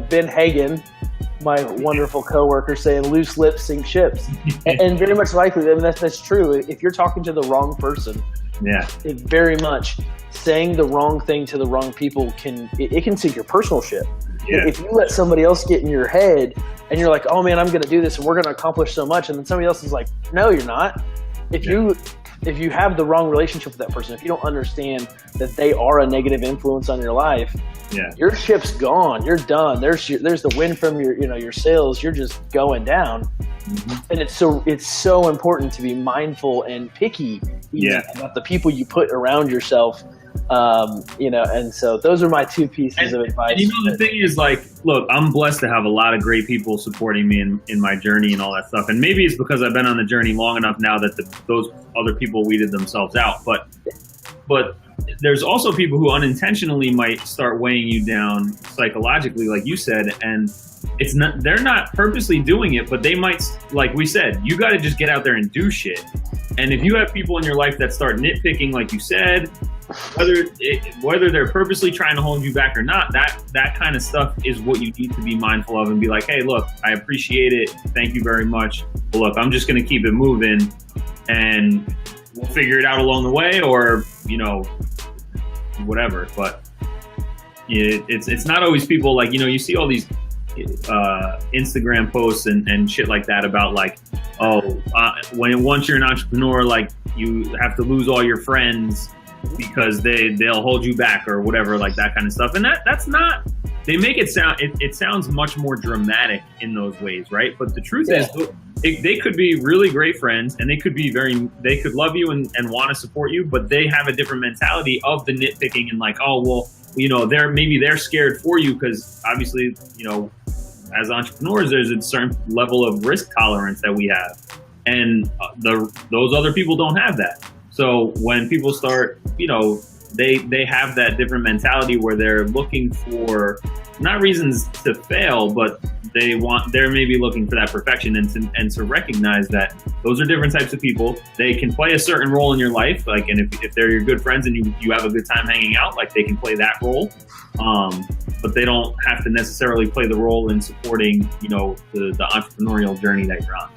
Ben Hagen, my wonderful coworker, saying loose lips sink ships. And very much likely, I mean, that's true. If you're talking to the wrong person, it very much saying the wrong thing to the wrong people can sink your personal ship. If you let somebody else get in your head and you're like, oh man, I'm going to do this and we're going to accomplish so much, and then somebody else is like, no, you're not. If you have the wrong relationship with that person, if you don't understand that they are a negative influence on your life, your ship's gone. You're done. There's the wind from your sails. You're just going down. And it's so important to be mindful and picky about the people you put around yourself. And so those are my two pieces of advice. And the thing is, like, look, I'm blessed to have a lot of great people supporting me in my journey and all that stuff. And maybe it's because I've been on the journey long enough now that those other people weeded themselves out. But there's also people who unintentionally might start weighing you down psychologically, like you said, and they're not purposely doing it, but they might, like we said, you got to just get out there and do shit. And if you have people in your life that start nitpicking, like you said, whether they're purposely trying to hold you back or not, that kind of stuff is what you need to be mindful of and be like, hey, look, I appreciate it. Thank you very much. But look, I'm just going to keep it moving and we'll figure it out along the way, or, whatever. But it's not always people like, you see all these Instagram posts and shit like that about like, once you're an entrepreneur, like you have to lose all your friends because they'll hold you back or whatever, like that kind of stuff. And that's not, they make it sound, it sounds much more dramatic in those ways, right? But the truth is they could be really great friends and they could love you and want to support you, but they have a different mentality of the nitpicking and like, oh, well, they're scared for you because obviously, as entrepreneurs, there's a certain level of risk tolerance that we have. And those other people don't have that. So when people start, they have that different mentality where they're looking for not reasons to fail, but they're maybe looking for that perfection and to recognize that those are different types of people. They can play a certain role in your life. Like, and if they're your good friends and you have a good time hanging out, like they can play that role. But they don't have to necessarily play the role in supporting, the entrepreneurial journey that you're on.